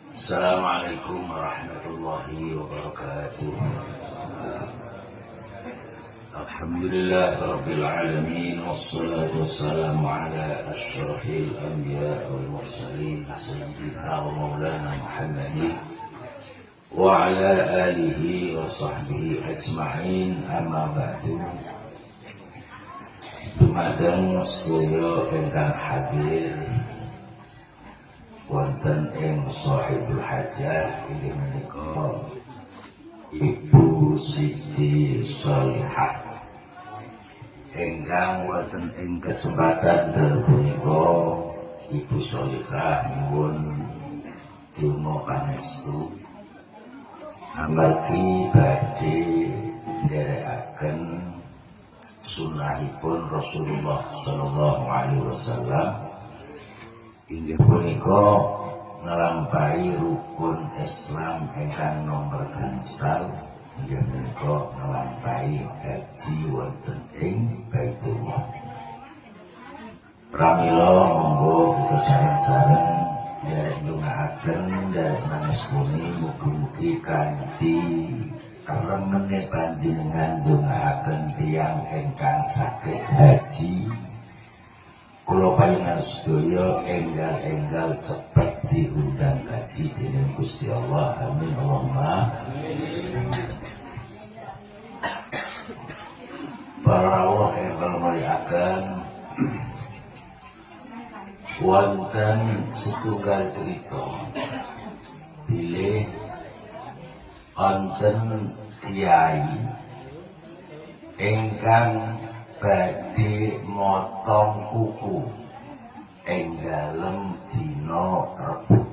Assalamualaikum warahmatullahi wabarakatuh. Alhamdulillah rabbil alamin, wassalatu wassalamu ala asyrafil anbiya wal mursalin sayyidina wa maulana Muhammadin wa ala alihi wa sahbihi ajma'in, amma ba'du. Dumateng sedaya ingkang hadir wonten ing Shahibul Hajah inggih menika Ibu Siti Sholihah ingkang wonten ing kesempatan punika. Ibu Sholihah nyuwun donga pangestu amargi badhe nderekaken sunahipun Rasulullah sallallahu alaihi wasallam inggih punika nglampahi rukun Islam ingkang nomor gangsal, inggih punika nglampahi haji wonten ing Baitullah. Pramila monggo kita sareng-sareng nderek ndongaaken nderek manestuni mugi-mugi kanthi remene panjenengan ndongaaken tiyang ingkang saged haji. Kula panjenengan sedaya enggal-enggal cepet diundang haji dening Gusti Allah. Amin Allahumma. Para rawuh ingkang mulyakaken, wonten setunggal cerita bilih wonten kiai ingkang badhe motong kuku ing dalem dina Rebo.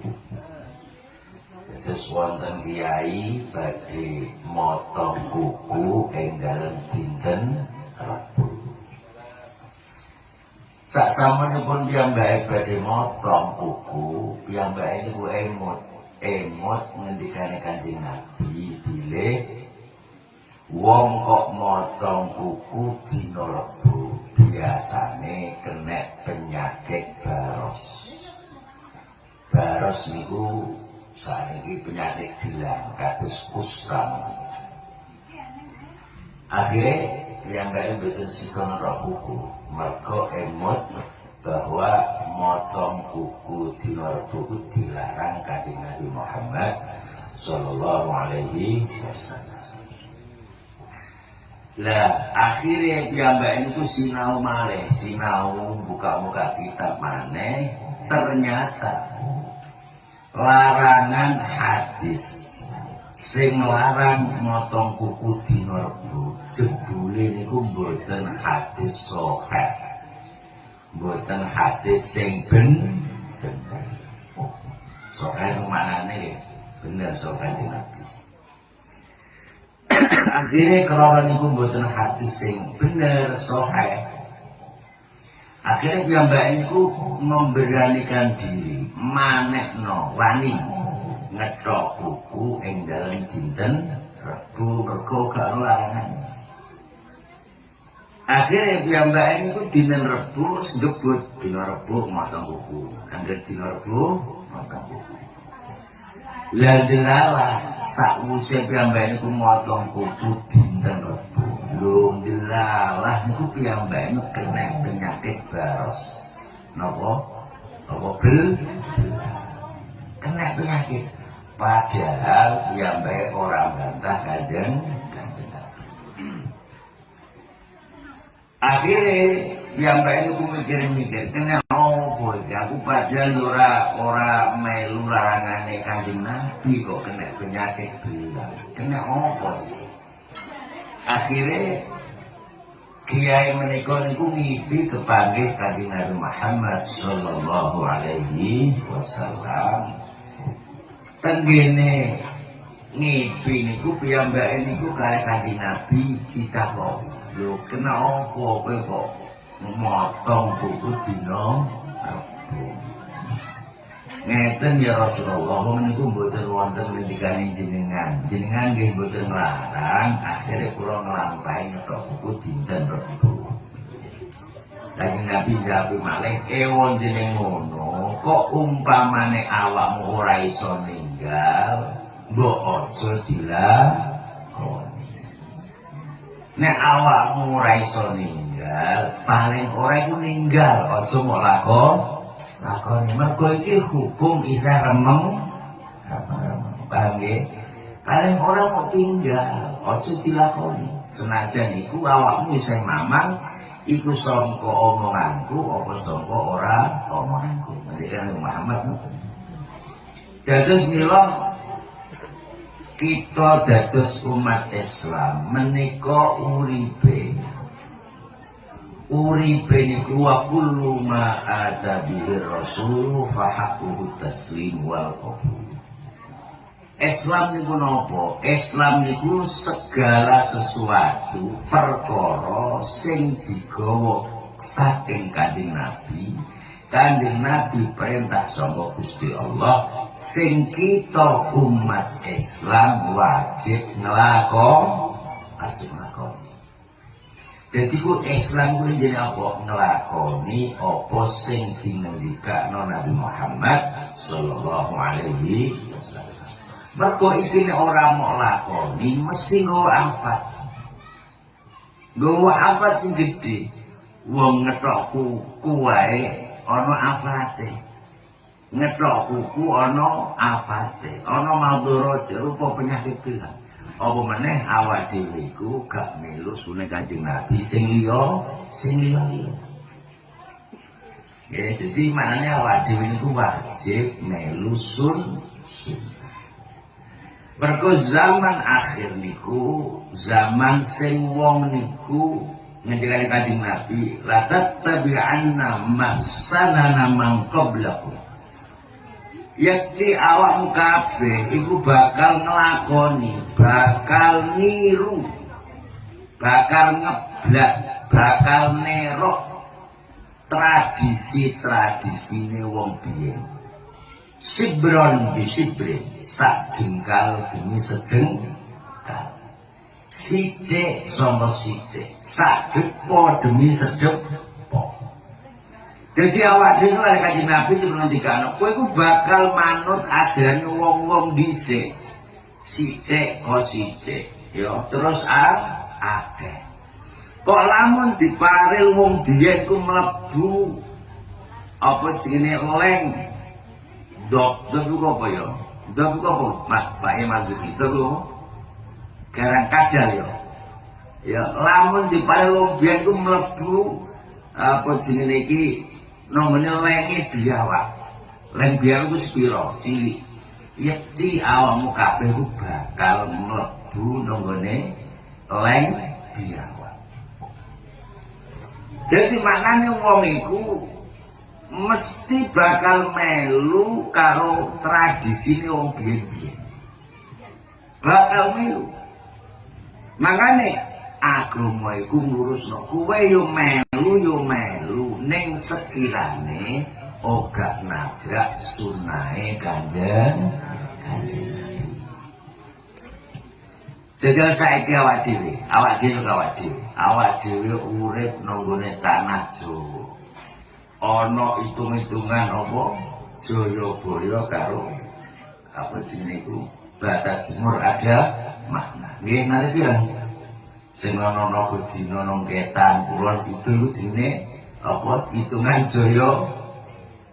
Terus wonten kiai badhe motong kuku ing dalem dinten Rebo. Sak samunipun piyambake badhe motong kuku, piyambake niku emot ngendikane Kanjeng Nabi bilih wong kok motong kuku dina Rebo biasane kena penyakit baros. Baros niku saniki penyakit gilang kados kusta. Akhirnya yang gak mboten sikon roh kuku, mergo emot bahwa motong kuku dina Rebo dilarang Kanjeng Nabi Muhammad sallallahu alaihi wasallam. Lah akhirnya piyambake niku sinau malih, sinau buka-buka kitab maneh, ternyata larangan hadis sing larang motong kuku dina Rebo jebule niku mboten hadis sahih, mboten hadis sing bener. Sahih manane bener sahih Nabi. Akhirnya kalau niku mboten hadis sing bener sahih, akhirnya piyambake niku memberanikan diri manehno wani ngethok kuku ing dalem dinten Rebo mergo gak larangan. Akhirnya piyambake niku dinten Rebo sebut dina Rebo motong kuku, anggere dina Rebo motong kuku. Lah delalah sakwise piyambake niku motong kuku dinten Rebo. Lho delalah niku piyambake kena penyakit baros. Napa? Apa bel? Kena penyakit. Padahal piyambake ora bantah Kanjeng Nabi. Akhirnya piyambake niku mikir-mikir, kena opo iki aku padahal ora melu larangane Kanjeng Nabi kok kena penyakit belang. Kena opo iki? Akhirnya kiai menika niku ngipi kepanggih Kanjeng Nabi Muhammad sallallahu alaihi wasallam. Tenggene ngipi niku piyambake niku kalih Kanjeng Nabi ditakoki, lho kena opo kowe kok motong kuku dina Rebo? Ngeten ya Rasulullah, niku mboten wonten ngendikane jenengan. Jenengan nggih mboten larang, akhire kula nglampahi nyetok kuku dinten Rebo. Kanjeng Nabi jawab malih, "Ewon jeneng ngono, kok umpamane awakmu ora iso ning ninggal mbok aja dilakoni. Nek awakmu ora iso ninggal, paling ora iku ninggal aja mbok lakoni. Mergo iki hukum isih remeng. Paham nggih? Paling ora mau tinggal, aja dilakoni. Senajan iku awakmu isih mamang, iku sangka omonganku apa sangka ora omonganku. Nek Muhammad ngoten. Dados mila kita dados umat Islam menika uripe niku wa kullu ma ata bihi rasul fa haqquhu taslim wal qabul. Islam niku napa? Islam niku segala sesuatu perkara sing digawa saking Kanjeng Nabi. Kanjeng Nabi perintah saka Gusti Allah sing kita umat Islam wajib nglakoni. Dadi ku Islam kuwi jenenge apa? Nglakoni apa sing dingendikakno Nabi Muhammad sallallahu alaihi wasallam. Mergo iki nek ora mau lakoni mesti nggawa afat sing gedhe. Wong ngethok kuku wae ana afate. Ngethok kuku ana afate, ana madharate rupa penyakit bilang. Apa meneh awak dhewe iku gak melu sunah Kanjeng Nabi sing liya. Ya, dadi maknane awak dhewe niku wajib melu sunnah. Mergo zaman akhir niku zaman sing wong niku ngendikane Kanjeng Nabi la tattabi'anna mahsanana man qablakum. Yakti awakmu kabeh iku bakal nglakoni, bakal niru, bakal ngeblak, bakal nerok tradisi-tradisine wong biyen. Sibron bisibrin, sak jengkal demi sejengkal. Sithik sanga sithik, sak depa demi sedepa. Dadi awak dhewe nek Kanjeng Nabi ngendikane, kowe iku bakal manut ajaran wong-wong dhisik. Sithik kok sithik, ya terus akeh. Kok lamun diparil wong biyen ku mlebu apa jenenge leng. Dok itu apa ya? Dok itu apa? Pak Marzuki itu garang kadal ya. Ya lamun dipare wong biyen ku mlebu apa jenenge iki nomene lenge biawak. Leng biawak ku sepiro? Cilik. Yekti awakmu kabeh ku bakal mlebu nggone leng biawak. Jadi maknane wong iku mesti bakal melu karo tradisine wong biyen-biyen. Bakal melu. Makane agama iku ngurusno kowe yo melu ning sekirane ora nabrak sunahe Kanjeng Nabi. Jajal saiki awak dhewe urip nang gone tanah Jawa. Ana hitung-hitungan apa Jayabaya karo apa jenenge iku Batajmur ada makna. Nggih ngerti ya. Sing ana Godina nang Ketan Kulon Kidul jenenge apa hitungan Jaya.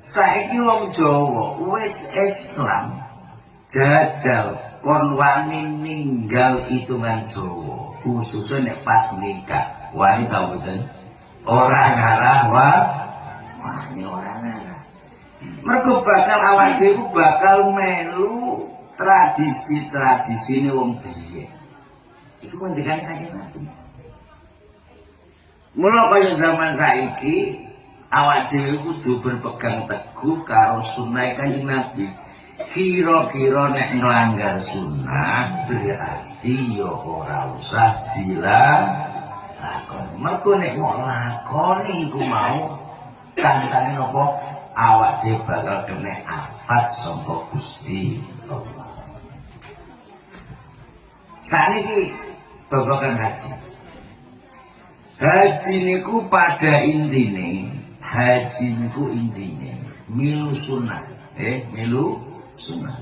Saiki wong Jawa wis Islam jajal kon wani ninggal hitungan Jawa khususnya nek pas nikah wani tau mboten ora ngarah wani ora ngarah. Mergo bakal awak dhewe bakal melu tradisi-tradisine wong biyen. Iku ngendikane Kanjeng Nabi. Mula kaya zaman saiki awak dhewe kudu berpegang teguh karo sunah Kanjeng Nabi. Kira-kira nek nglanggar sunah berarti ya ora usah dilakoni. Mergo nek mau lakoni iku mau tantane napa awak dhewe bakal kena afat saka Gusti Allah. Saniki babagan haji. Haji niku pada intine, haji niku intine milu sunah, milu sunah.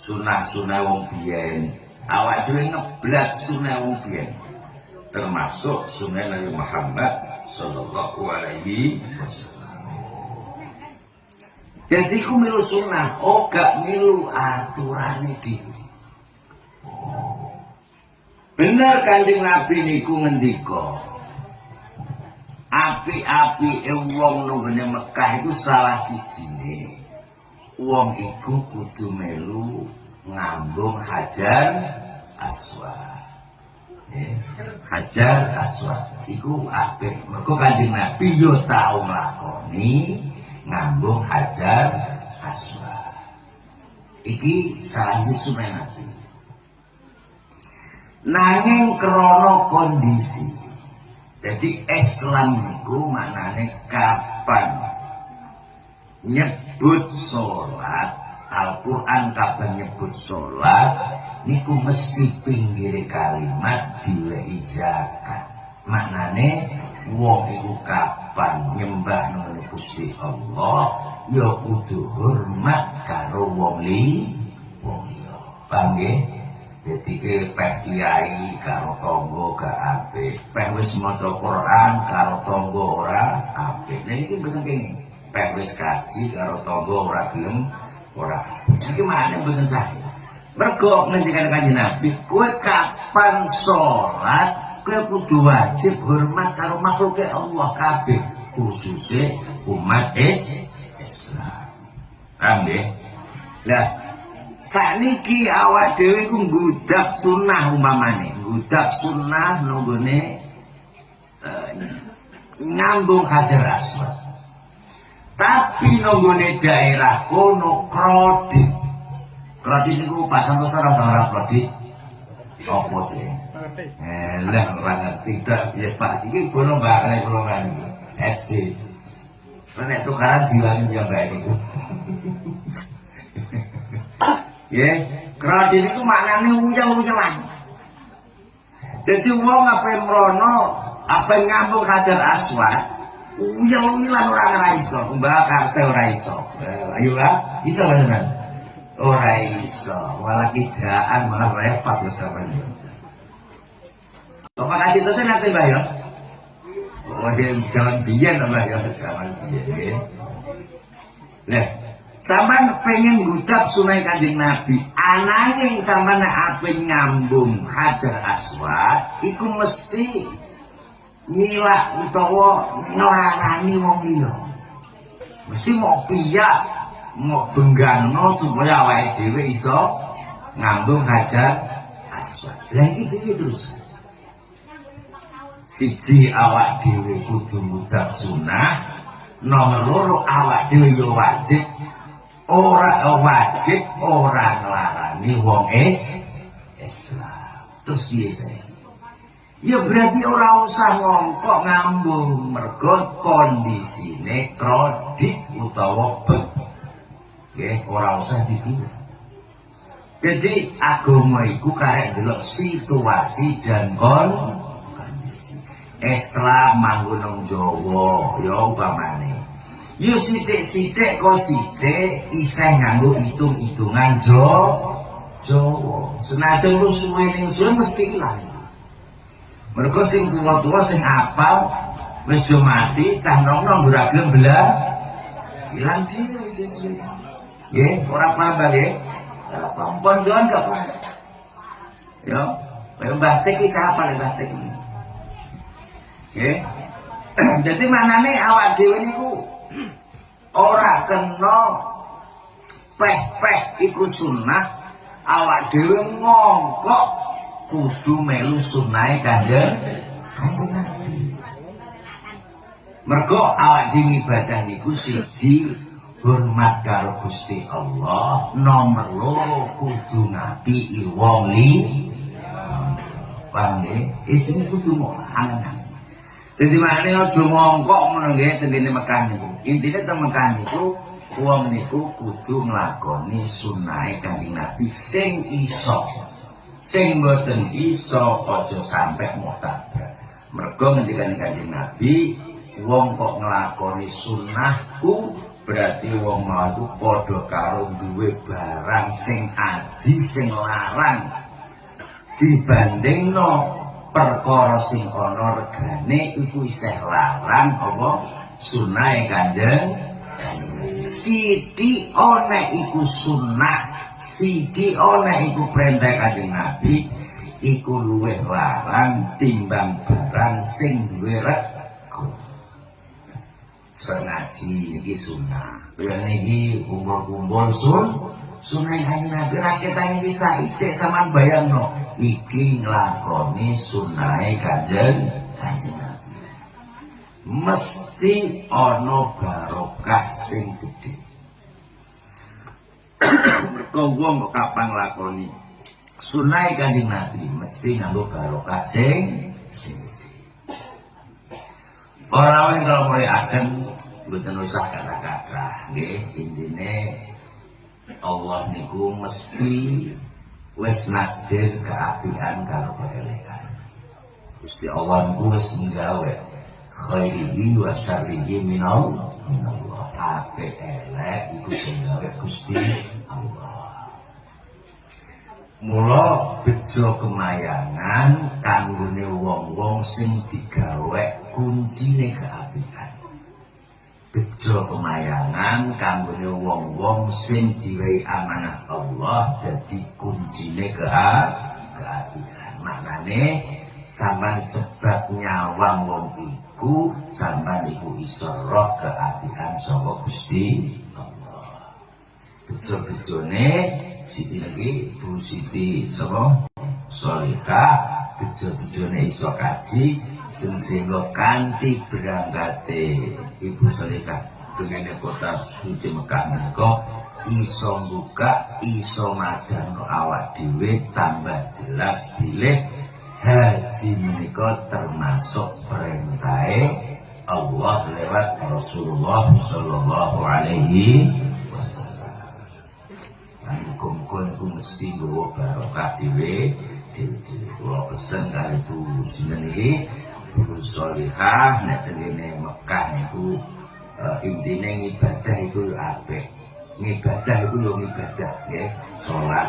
sunah-sunah wong biyen. Awak dhewe ngeblat sunah wong biyen. Termasuk sunah Nabi Muhammad sallallahu alaihi wasallam. Jadi ku milu sunah, gak milu aturane dhewe. Bener Kanjeng Nabi niku ngendika, api-api wong nunggone Mekah iku salah sijine wong iku kudu melu ngambung Hajar Aswad. Hajar Aswad iku apik. Mergo Kanjeng Nabi yo tau nglakoni ngambung Hajar Aswad. Iki salah sunah Nabi. Nanging krana kondisi. Jadi Islam niku maknane kapan nyebut sholat, Al-Quran kapan nyebut sholat niku mesti pinggir kalimat diwehi zakat. Maknane wong iku kapan nyembah nang Gusti Allah ya kudu hormat karo wong liya. Paham nggih? Jadi peh kiai karo tonggo gak apik, peh wis maca Quran karo tonggo ora apik. Nah iki mboten kene. Peh wis kaji karo tonggo ora gelem ora. Iki mana mboten sah. Mergo ngendikan Kanjeng Nabi, kowe kapan salat kowe kudu wajib hormat karo makhluke Allah kabeh, khususnya umat Islam. Paham nggih? Lah sakniki awak dhewe ku nggudak sunah umpamane, nggudak sunah nunggone ngambung Hajar Aswad. Tapi nunggone daerah kono krodit. Krodit niku pasan-pasan ora krodit. Apa sih? Lah ora ngerti tak piye Pak. Iki kono bakane golongan SD. Nek tukaran diwangi ya mbak niku. Ya, kredit itu maknanya uyel-uyelan. Jadi wong apa mrono, apa ngambung Hajar Aswad, uyel-uyelan orang ora iso, mbakar saya ora iso. Ayo lah, iso beneran. Ora iso, malah kidaan, malah repot lho sampeyan. Bapak kasih itu nanti Mbak ya. Oh, jangan biyen Mbak ya sama biyen. Nah, sampean pengen ngudak sunai Kanjeng Nabi, ananging sampean ape nyambung Hajar Aswad iku mesti nyilak utawa nglarani wong liya. Mesti mau piyak, mau benggano supaya awake dhewe iso ngambung Hajar Aswad. Lah iki piye terus? Siji awak dhewe kudu ngudak sunah, nomor loro awak dhewe yo wajib ora nglarani wong Islam. Terus piye saya? Ya berarti ora usah ngongkok ngambung mergo kondisine kredit utawa bank. Nggih, ora usah ditiru. Jadi agama iku karek delok situasi dan kondisi. Islam manggon nang Jawa, ya umpamane yo sithik-sithik kok sithik isih nganggo hitung-hitungan Jawa. Senajan lu suwe ning suwe mesti ilang. Mergo sing tuwa-tuwa sing apal wis do mati, cah nom-nom ora gelem belah. Ilang dhewe sing. Nggih, ora paham nggih. Pondhoan gak paham. Yo, kowe Mbah Tik iki sapa Mbah Tik? Nggih. Dadi manane awak dhewe niku ora kena peh-peh iku sunah, awak dhewe ngongkok kudu melu sunahe Kanjeng Nabi. Mergo awak dhewe ibadah niku siji hormat karo Gusti Allah, nomor loro kudu ngapiki wong liya. Paham nggih? Isine kudu angen. Jadi maknanya aja ngongkok ngono nggih tengene Mekah niku. Intine teng Mekah niku wong niku kudu nglakoni sunahe Kanjeng Nabi sing iso. Sing mboten iso aja sampe mutabrak. Mergo ngendikane Kanjeng Nabi, wong kok nglakoni sunahku berarti wong mau iku padha karo duwe barang sing aji sing larang dibandingno perkara sing ana regane iku isih larang apa sunah Kanjeng. Siti ana iku sunah, siti ana iku perintah Kanjeng Nabi iku luwih larang timbang barang sing duwe rego. Ngaji iki sunah. Ya niki kumpul-kumpul sunah Kanjeng Nabi rakyat iki saithik sampean bayangno iki nglakoni sunah Kanjeng Nabi. Mesti ana barokah sing gedhe. Mergo wong kapan nglakoni sunah Kanjeng Nabi mesti nganggo barokah sing gedhe. Ora wae kalau mulai akan mboten usah kata-kata nggih, intine Allah niku mesti wis nakdir keapian karo keelekan. Gusti Allah niku wis nggawe khairihi wa syarrihi minallah. Ape elek iku sing gawe Gusti Allah. Mula bejo kemayangan kanggone wong-wong sing digawe kuncine keapian. Bejo kemayangan kanggone wong-wong sing diwehi amanah Allah dadi kuncine keapian. Maknane sampean sebab nyawang wong iku sampean iku iso roh keapian saka Gusti Allah. Bejo-bejone Siti lagi Bu Siti sapa Sholihah, bejo-bejone iso kaji sehingga kanthi berangkate Ibu Sholihah dengan kota suci Mekah menika iso buka, iso madangno awak dhewe tambah jelas bilih haji menika termasuk perintahe Allah lewat Rasulullah sallallahu alaihi wasallam. Muga-muga mesti nggawa barokah dhewe. Kula pesen kali Bu sinten iki Bu Sholihah nek tengene Mekah niku intine ibadah iku apik. Ngibadah iku yo ngibadah nggih, salat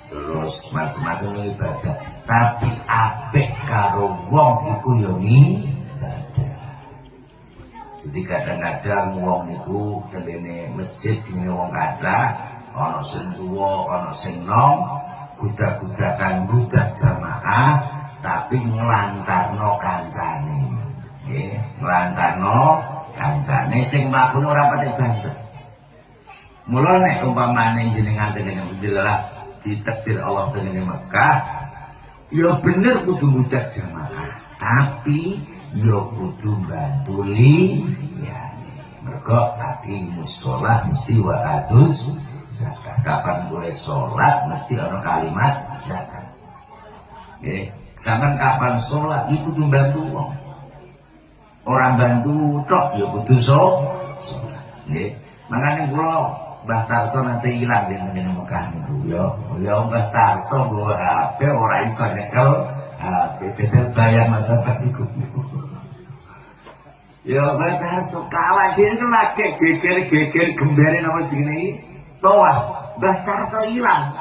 terus macam-macam ibadah. Tapi apik karo wong iku yo ngibadah. Jadi kadang-kadang wong niku tengene masjid sing wong kathah ana sing tuwa, ana sing nom, gudak-gudakan gudak jamaah, tapi nglantarno kancane. Nggih, nglantarno kancane sing mlaku ora pati banter. Mula nek umpamane jenengan tengene Alhamdulillah ditakdir Allah tengene Mekah, ya bener kudu gudak jamaah, tapi ya kudu bantu liyane. Mergo ati musholah mesti wa atus zakat. Kapan gue sholat mesti ada kalimat zakat. Oke, sampean kapan sholat iku kudu bantu wong. Orang bantu tok ya kudu sholat. Nggih. Makane kula Mbah Tarso nanti ilang dengan Mekah niku ya. Ya Mbah Tarso nggo HP ora iso nyekel HP jajal bayang masalah niku. Ya Mbah Tarso kalah dhewe lagi geger-geger gembere napa jenenge toah. Mbah Tarso ilang.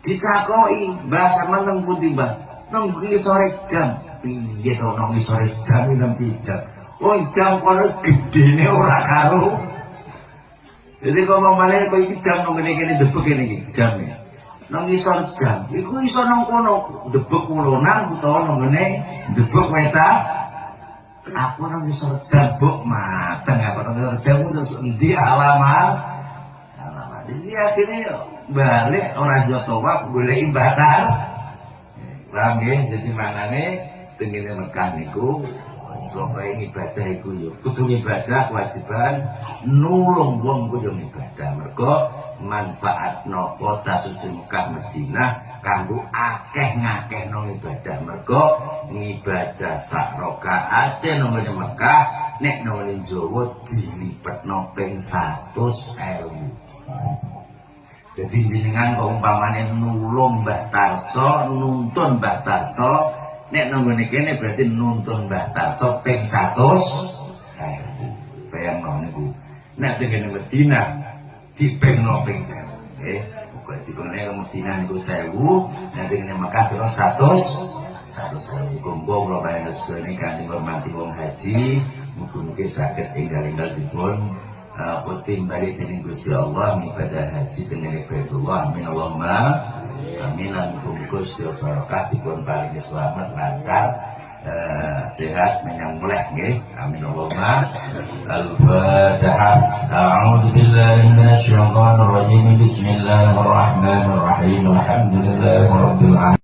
Ditakoki, "Mbah sampean nang pundi, Mbah?" "Nang sore jam." "Piye to nang sore jam nang jam?" "Oh, jam kono gedene ora karo." Jadi kalau malah kok iki jam nang kene debek kene iki jame. Nang isor jam, iku iso nang kono debek kulonan utawa nang ngene debek wetan. Aku nang isor jam buk mateng, aku nang isor jam terus endi alamat. Jadi akhirnya balik orang Jawa Tawaf boleh ibadah. Paham nggih? Jadi manane tengene Mekah niku supaya ibadah iku yo kudu ibadah kewajiban nulung wong ku yo ibadah. Mergo manfaatno kota suci Mekah Madinah kanggo akeh ngakehno ibadah. Mergo ngibadah sak rakaate nang Mekah nek nang Jawa dilipetno ping 100.000. Jadi jenengan keumpamane nulung Mbah Tarso, nuntun Mbah Tarso, nek nang ngene kene berarti nuntun Mbah Tarso ping 100.000. bayangno niku nek dengan Medina dipengno ping 1000 nggih pokoke dipengno Medina niku 1000 nek dengan Mekah pira 100.000 kumpul kula bayang sedene kanthi hormati wong haji mugi-mugi saged enggal-enggal dipun puting balik dening Gusti Allah ibadah haji dengan Baitullah amin Allahumma amin lan Gusti barokah dipun paringi selamat lancar sehat menyang mulih nggih amin Allahumma al-fatihah a'udzu billahi minasy syaithanir rajim bismillahirrahmanirrahim alhamdulillahirabbil alamin